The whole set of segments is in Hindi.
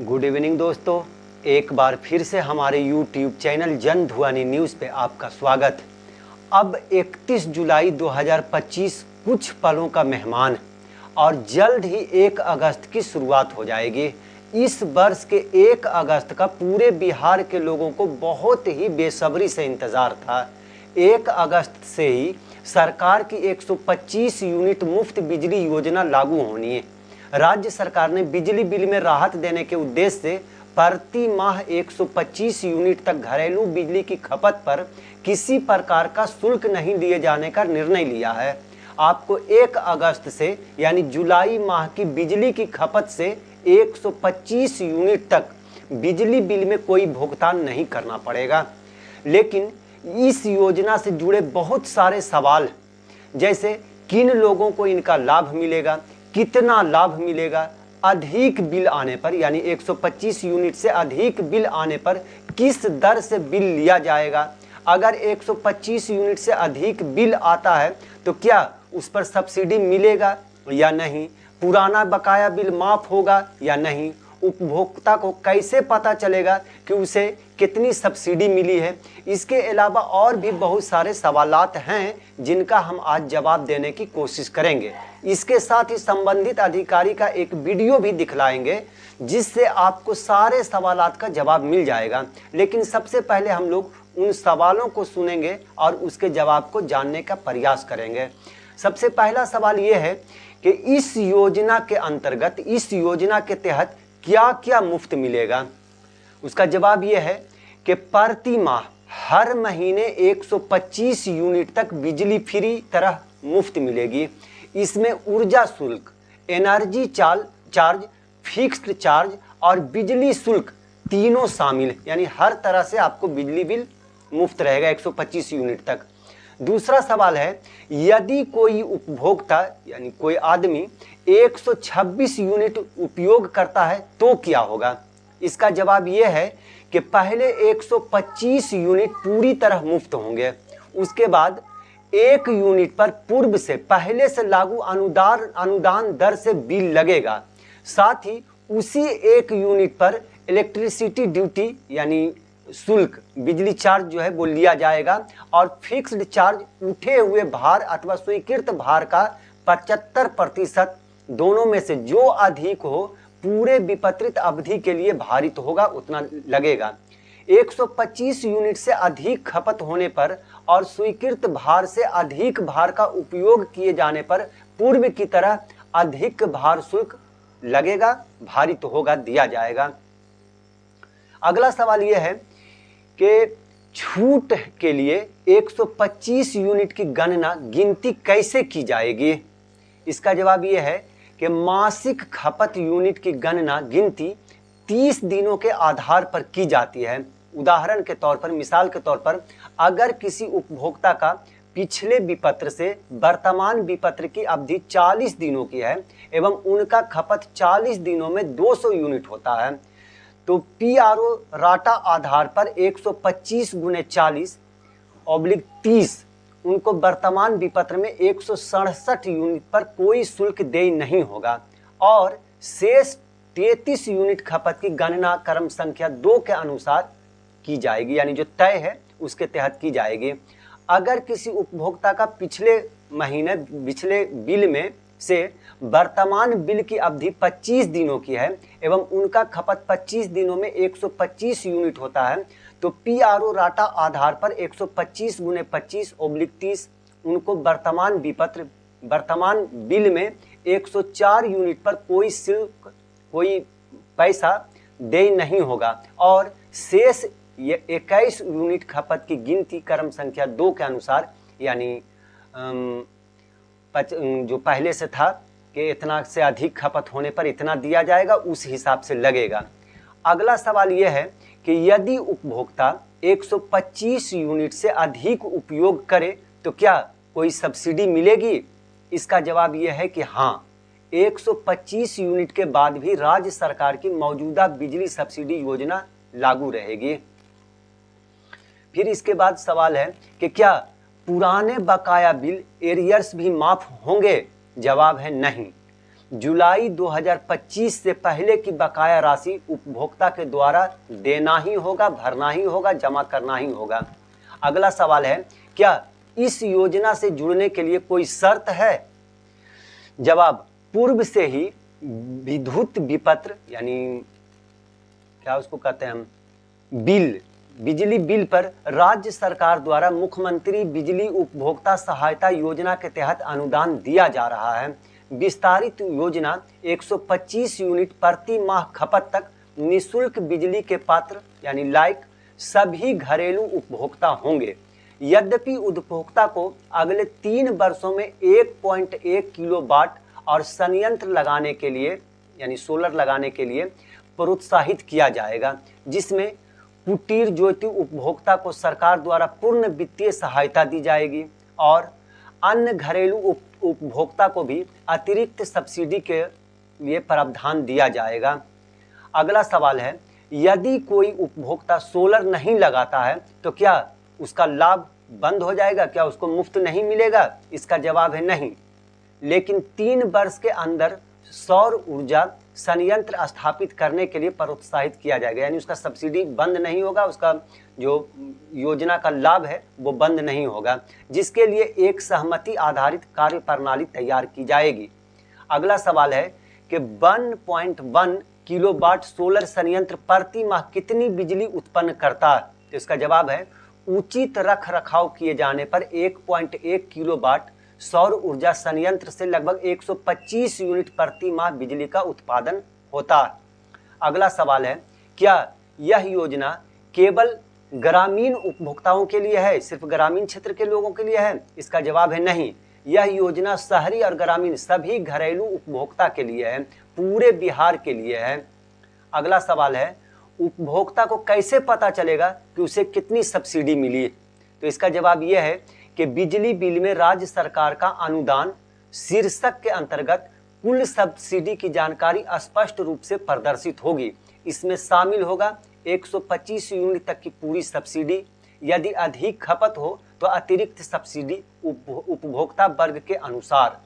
गुड इवनिंग दोस्तों, एक बार फिर से हमारे YouTube चैनल जन ध्वनि न्यूज़ पे आपका स्वागत। अब 31 जुलाई 2025 कुछ पलों का मेहमान और जल्द ही 1 अगस्त की शुरुआत हो जाएगी। इस वर्ष के 1 अगस्त का पूरे बिहार के लोगों को बहुत ही बेसब्री से इंतज़ार था। 1 अगस्त से ही सरकार की 125 यूनिट मुफ्त बिजली योजना लागू होनी है। राज्य सरकार ने बिजली बिल में राहत देने के उद्देश्य से प्रति माह 125 यूनिट तक घरेलू बिजली की खपत पर किसी प्रकार का शुल्क नहीं दिए जाने का निर्णय लिया है। आपको 1 अगस्त से यानी जुलाई माह की बिजली की खपत से 125 यूनिट तक बिजली बिल में कोई भुगतान नहीं करना पड़ेगा। लेकिन इस योजना से जुड़े बहुत सारे सवाल, जैसे किन लोगों को इनका लाभ मिलेगा, कितना लाभ मिलेगा, अधिक बिल आने पर यानी 125 यूनिट से अधिक बिल आने पर किस दर से बिल लिया जाएगा, अगर 125 यूनिट से अधिक बिल आता है तो क्या उस पर सब्सिडी मिलेगा या नहीं, पुराना बकाया बिल माफ होगा या नहीं, उपभोक्ता को कैसे पता चलेगा कि उसे कितनी सब्सिडी मिली है। इसके अलावा और भी बहुत सारे सवालात हैं जिनका हम आज जवाब देने की कोशिश करेंगे। इसके साथ ही संबंधित अधिकारी का एक वीडियो भी दिखलाएंगे जिससे आपको सारे सवालात का जवाब मिल जाएगा। लेकिन सबसे पहले हम लोग उन सवालों को सुनेंगे और उसके जवाब को जानने का प्रयास करेंगे। सबसे पहला सवाल ये है कि इस योजना के अंतर्गत, इस योजना के तहत क्या क्या मुफ्त मिलेगा। उसका जवाब यह है कि प्रति माह हर महीने 125 यूनिट तक बिजली फ्री तरह मुफ्त मिलेगी। इसमें ऊर्जा शुल्क, एनर्जी चार्ज, फिक्स्ड चार्ज और बिजली शुल्क तीनों शामिल, यानी हर तरह से आपको बिजली बिल मुफ्त रहेगा 125 यूनिट तक। दूसरा सवाल है, यदि कोई उपभोक्ता यानी कोई आदमी 126 यूनिट उपयोग करता है तो क्या होगा। इसका जवाब यह है कि पहले 125 यूनिट पूरी तरह मुफ्त होंगे, उसके बाद 1 यूनिट पर पूर्व से पहले से लागू अनुदान दर से बिल लगेगा। साथ ही उसी 1 यूनिट पर इलेक्ट्रिसिटी ड्यूटी यानी शुल्क, बिजली चार्ज जो है वो लिया जाएगा और फिक्स्ड चार्ज उठे हुए भार अथवा स्वीकृत भार का 75% दोनों में से जो अधिक हो पूरे विपत्रित अवधि के लिए भारित होगा उतना लगेगा। 125 यूनिट से अधिक खपत होने पर और स्वीकृत भार से अधिक भार का उपयोग किए जाने पर पूर्व की तरह अधिक भार शुल्क लगेगा, भारित होगा, दिया जाएगा। अगला सवाल यह है कि छूट के लिए 125 यूनिट की गिनती कैसे की जाएगी। इसका जवाब यह है कि मासिक खपत यूनिट की गिनती 30 दिनों के आधार पर की जाती है। उदाहरण के तौर पर, मिसाल के तौर पर, अगर किसी उपभोक्ता का पिछले विपत्र से वर्तमान विपत्र की अवधि 40 दिनों की है एवं उनका खपत 40 दिनों में 200 यूनिट होता है तो PRO राटा आधार पर 125 × 40/30 उनको वर्तमान विपत्र में 167 यूनिट पर कोई शुल्क देय नहीं होगा और शेष 33 यूनिट खपत की गणना क्रम संख्या 2 के अनुसार की जाएगी, यानी जो तय है उसके तहत की जाएगी। अगर किसी उपभोक्ता का पिछले बिल में से वर्तमान बिल की अवधि 25 दिनों की है एवं उनका खपत 25 दिनों में 125 यूनिट होता है तो PRO राटा आधार पर 125 × 25/30 उनको वर्तमान बिल में 104 यूनिट पर कोई पैसा देय नहीं होगा और शेष 21 यूनिट खपत की गिनती क्रम संख्या 2 के अनुसार, यानी जो पहले से था कि इतना से अधिक खपत होने पर इतना दिया जाएगा, उस हिसाब से लगेगा। अगला सवाल यह है कि यदि उपभोक्ता 125 यूनिट से अधिक उपयोग करे तो क्या कोई सब्सिडी मिलेगी। इसका जवाब यह है कि हाँ, 125 यूनिट के बाद भी राज्य सरकार की मौजूदा बिजली सब्सिडी योजना लागू रहेगी। फिर इसके बाद सवाल है कि क्या पुराने बकाया बिल एरियर्स भी माफ होंगे। जवाब है नहीं। जुलाई 2025 से पहले की बकाया राशि उपभोक्ता के द्वारा देना ही होगा, भरना ही होगा, जमा करना ही होगा। अगला सवाल है, क्या इस योजना से जुड़ने के लिए कोई शर्त है? जवाब, पूर्व से ही विद्युत विपत्र यानी क्या उसको कहते हैं हम, बिजली बिल पर राज्य सरकार द्वारा मुख्यमंत्री बिजली उपभोक्ता सहायता योजना के तहत अनुदान दिया जा रहा है। विस्तारित योजना 125 यूनिट प्रति माह खपत तक निःशुल्क बिजली के पात्र यानी लायक सभी घरेलू उपभोक्ता होंगे। यद्यपि उपभोक्ता को अगले 3 वर्षों में 1.1 किलोवाट और संयंत्र लगाने के लिए यानी सोलर लगाने के लिए प्रोत्साहित किया जाएगा, जिसमें कुटीर ज्योति उपभोक्ता को सरकार द्वारा पूर्ण वित्तीय सहायता दी जाएगी और अन्य घरेलू उपभोक्ता को भी अतिरिक्त सब्सिडी के लिए प्रावधान दिया जाएगा। अगला सवाल है, यदि कोई उपभोक्ता सोलर नहीं लगाता है तो क्या उसका लाभ बंद हो जाएगा? क्या उसको मुफ्त नहीं मिलेगा? इसका जवाब है नहीं, लेकिन 3 वर्ष के अंदर सौर ऊर्जा संयंत्र स्थापित करने के लिए प्रोत्साहित किया जाएगा, यानी उसका सब्सिडी बंद नहीं होगा, उसका जो योजना का लाभ है वो बंद नहीं होगा, जिसके लिए एक सहमति आधारित कार्य प्रणाली तैयार की जाएगी। अगला सवाल है कि 1.1 किलोवाट सोलर संयंत्र प्रति माह कितनी बिजली उत्पन्न करता है? तो इसका जवाब है, उचित रख रखाव किए जाने पर 1.1 किलोवाट सौर ऊर्जा संयंत्र से लगभग 125 यूनिट प्रति माह बिजली का उत्पादन होता है। अगला सवाल है, क्या यह योजना केवल ग्रामीण उपभोक्ताओं के लिए है, सिर्फ ग्रामीण क्षेत्र के लोगों के लिए है? इसका जवाब है नहीं, यह योजना शहरी और ग्रामीण सभी घरेलू उपभोक्ता के लिए है, पूरे बिहार के लिए है। अगला सवाल है, उपभोक्ता को कैसे पता चलेगा कि उसे कितनी सब्सिडी मिली? तो इसका जवाब यह है कि बिजली बिल में राज्य सरकार का अनुदान शीर्षक के अंतर्गत कुल सब्सिडी की जानकारी स्पष्ट रूप से प्रदर्शित होगी। इसमें शामिल होगा 125 यूनिट तक की पूरी सब्सिडी, यदि अधिक खपत हो तो अतिरिक्त सब्सिडी उपभोक्ता वर्ग के अनुसार।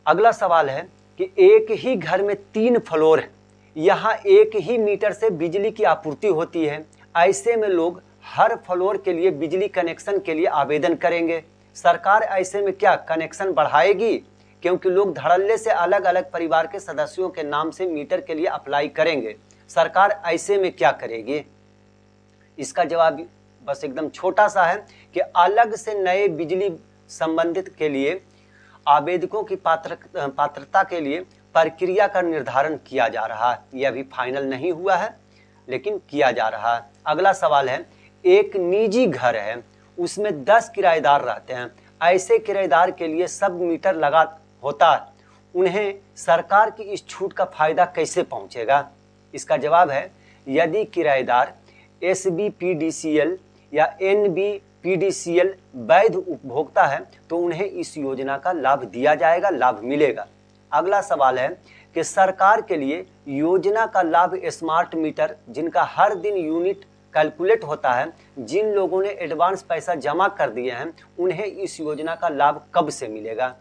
अगला सवाल है कि एक ही घर में 3 फ्लोर है, यहाँ एक ही मीटर से बिजली की आपूर्ति होती है, ऐसे में लोग हर फ्लोर के लिए बिजली कनेक्शन के लिए आवेदन करेंगे। सरकार ऐसे में क्या कनेक्शन बढ़ाएगी? क्योंकि लोग धड़ल्ले से अलग अलग परिवार के सदस्यों के नाम से मीटर के लिए अप्लाई करेंगे। सरकार ऐसे में क्या करेगी? इसका जवाब बस एकदम छोटा सा है कि अलग से नए बिजली संबंधित के लिए आवेदकों की पात्रता के लिए प्रक्रिया का निर्धारण किया जा रहा है। यह अभी फाइनल नहीं हुआ है, लेकिन किया जा रहा है। अगला सवाल है, एक निजी घर है, उसमें 10 किराएदार रहते हैं, ऐसे किराएदार के लिए सब मीटर लगा होता है, उन्हें सरकार की इस छूट का फायदा कैसे पहुंचेगा? इसका जवाब है, यदि किराएदार SBPDCL या NBPDCL वैध उपभोक्ता है तो उन्हें इस योजना का लाभ दिया जाएगा, लाभ मिलेगा। अगला सवाल है कि सरकार के लिए योजना का लाभ स्मार्ट मीटर जिनका हर दिन यूनिट कैलकुलेट होता है, जिन लोगों ने एडवांस पैसा जमा कर दिए हैं, उन्हें इस योजना का लाभ कब से मिलेगा?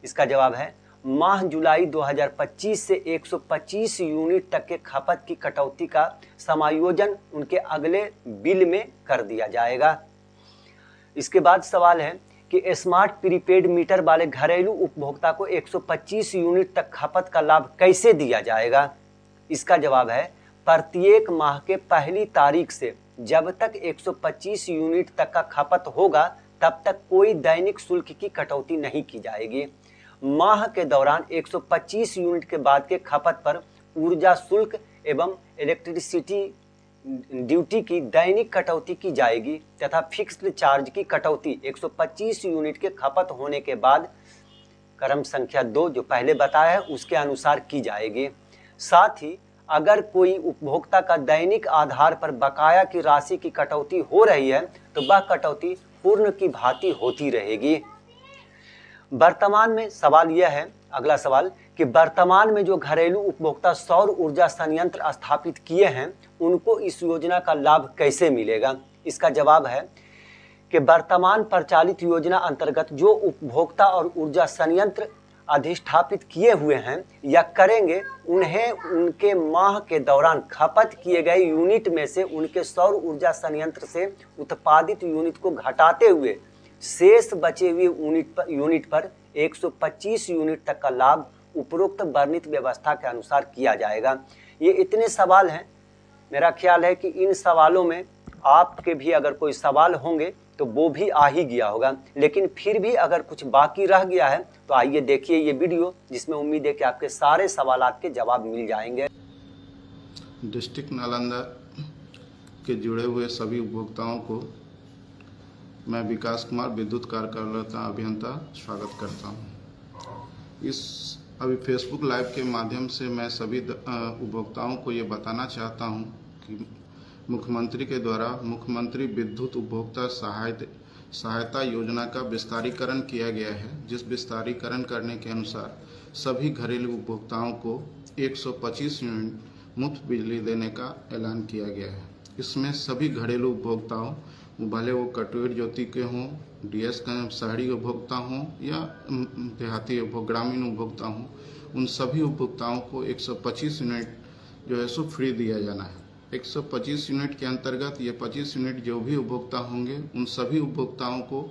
इसका जवाब है, माह जुलाई 2025 से 125 यूनिट तक के खपत की कटौती का समायोजन उनके अगले बिल में कर दिया जाएगा। इसके बाद सवाल है कि स्मार्ट प्रीपेड मीटर वाले घरेलू उपभोक्ता को 125 यूनिट तक खपत का लाभ कैसे दिया जाएगा? इसका जवाब है, प्रत्येक माह के पहली तारीख से जब तक 125 यूनिट तक का खपत होगा तब तक कोई दैनिक शुल्क की कटौती नहीं की जाएगी। माह के दौरान 125 यूनिट के बाद के खपत पर ऊर्जा शुल्क एवं इलेक्ट्रिसिटी ड्यूटी की दैनिक कटौती की जाएगी तथा फिक्स्ड चार्ज की कटौती 125 यूनिट के खपत होने के बाद क्रम संख्या 2 जो पहले बताया है उसके अनुसार की जाएगी। साथ ही अगर कोई उपभोक्ता का दैनिक आधार पर बकाया की राशि की कटौती हो रही है तो वह कटौती पूर्ण की भांति होती रहेगी। वर्तमान में सवाल यह है, अगला सवाल, कि वर्तमान में जो घरेलू उपभोक्ता सौर ऊर्जा संयंत्र स्थापित किए हैं उनको इस योजना का लाभ कैसे मिलेगा? इसका जवाब है कि वर्तमान प्रचलित योजना अंतर्गत जो उपभोक्ता और ऊर्जा संयंत्र अधिष्ठापित किए हुए हैं या करेंगे, उन्हें उनके माह के दौरान खपत किए गए यूनिट में से उनके सौर ऊर्जा संयंत्र से उत्पादित यूनिट को घटाते हुए शेष बचे हुए यूनिट पर 125 यूनिट तक का लाभ उपरोक्त वर्णित व्यवस्था के अनुसार किया जाएगा। ये इतने सवाल हैं, मेरा ख्याल है कि इन सवालों में आपके भी अगर कोई सवाल होंगे तो वो भी आ ही गया होगा, लेकिन फिर भी अगर कुछ बाकी रह गया है तो आइए देखिए ये वीडियो, जिसमें उम्मीद है कि आपके सारे सवालात के जवाब मिल जाएंगे। डिस्ट्रिक्ट नालंदा के जुड़े हुए सभी उपभोक्ताओं को मैं विकास कुमार, विद्युत कार्यकर्ता अभियंता, स्वागत करता हूं। अभी फेसबुक लाइव के माध्यम से मैं सभी उपभोक्ताओं को ये बताना चाहता हूं कि मुख्यमंत्री के द्वारा मुख्यमंत्री विद्युत उपभोक्ता सहायता योजना का विस्तारीकरण किया गया है, जिस विस्तारीकरण करने के अनुसार सभी घरेलू उपभोक्ताओं को 125 यूनिट मुफ्त बिजली देने का ऐलान किया गया है। इसमें सभी घरेलू उपभोक्ताओं, भले वो कटुएर ज्योति के हों, डीएस शहरी उपभोक्ता हों या देहाती ग्रामीण उपभोक्ता हों, उन सभी उपभोक्ताओं को 125 यूनिट जो है सो फ्री दिया जाना है। 125 यूनिट के अंतर्गत ये 25 यूनिट जो भी उपभोक्ता होंगे, उन सभी उपभोक्ताओं को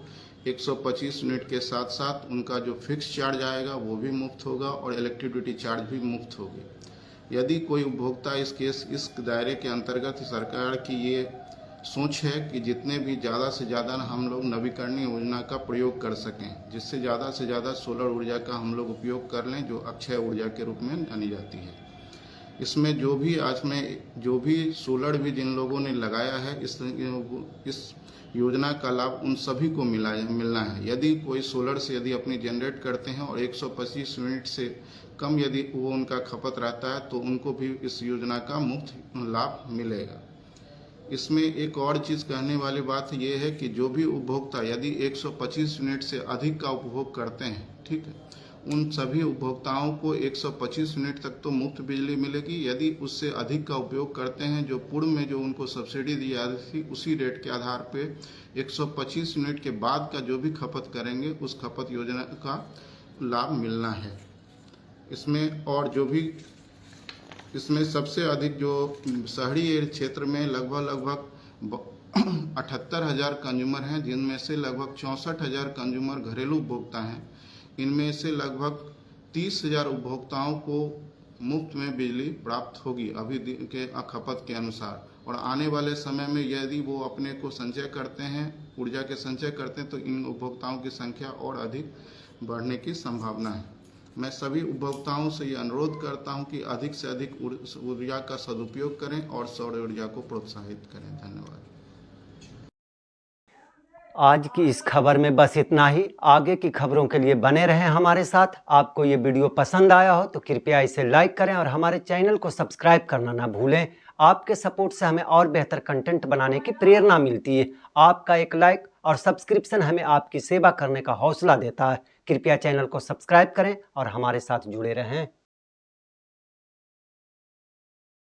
125 यूनिट के साथ साथ उनका जो फिक्स चार्ज आएगा वो भी मुफ्त होगा और इलेक्ट्रिसिटी चार्ज भी मुफ्त होगी। यदि कोई उपभोक्ता इस दायरे के अंतर्गत सरकार की ये सोच है कि जितने भी ज़्यादा से ज़्यादा हम लोग नवीकरणीय योजना का प्रयोग कर सकें, जिससे ज़्यादा से ज़्यादा सोलर ऊर्जा का हम लोग उपयोग कर लें, जो अक्षय ऊर्जा के रूप में जानी जाती है। इसमें जो भी सोलर भी जिन लोगों ने लगाया है, इस योजना का लाभ उन सभी को मिलना है। यदि कोई सोलर से यदि अपनी जनरेट करते हैं और 125 यूनिट से कम यदि वो उनका खपत रहता है तो उनको भी इस योजना का मुफ्त लाभ मिलेगा। इसमें एक और चीज़ कहने वाली बात यह है कि जो भी उपभोक्ता यदि 125 यूनिट से अधिक का उपभोग करते हैं, ठीक है, उन सभी उपभोक्ताओं को 125 यूनिट तक तो मुफ्त बिजली मिलेगी। यदि उससे अधिक का उपयोग करते हैं, जो पूर्व में जो उनको सब्सिडी दी जाती थी, उसी रेट के आधार पे 125 यूनिट के बाद का जो भी खपत करेंगे, उस खपत योजना का लाभ मिलना है। इसमें सबसे अधिक जो शहरी क्षेत्र में लगभग 78,000 कंज्यूमर हैं, जिनमें से लगभग 64,000 कंज्यूमर घरेलू उपभोक्ता हैं। इनमें से लगभग 30,000 उपभोक्ताओं को मुफ्त में बिजली प्राप्त होगी अभी के खपत के अनुसार, और आने वाले समय में यदि वो अपने को संचय करते हैं, ऊर्जा के संचय करते हैं, तो इन उपभोक्ताओं की संख्या और अधिक बढ़ने की संभावना है। मैं सभी उपभोक्ताओं से ये अनुरोध करता हूं कि अधिक से अधिक ऊर्जा का सदुपयोग करें और सौर ऊर्जा को प्रोत्साहित करें। धन्यवाद। आज की इस खबर में बस इतना ही। आगे की खबरों के लिए बने रहें हमारे साथ। आपको ये वीडियो पसंद आया हो तो कृपया इसे लाइक करें और हमारे चैनल को सब्सक्राइब करना ना भूलें। आपके सपोर्ट से हमें और बेहतर कंटेंट बनाने की प्रेरणा मिलती है। आपका एक लाइक और सब्सक्रिप्शन हमें आपकी सेवा करने का हौसला देता है। कृपया चैनल को सब्सक्राइब करें और हमारे साथ जुड़े रहें।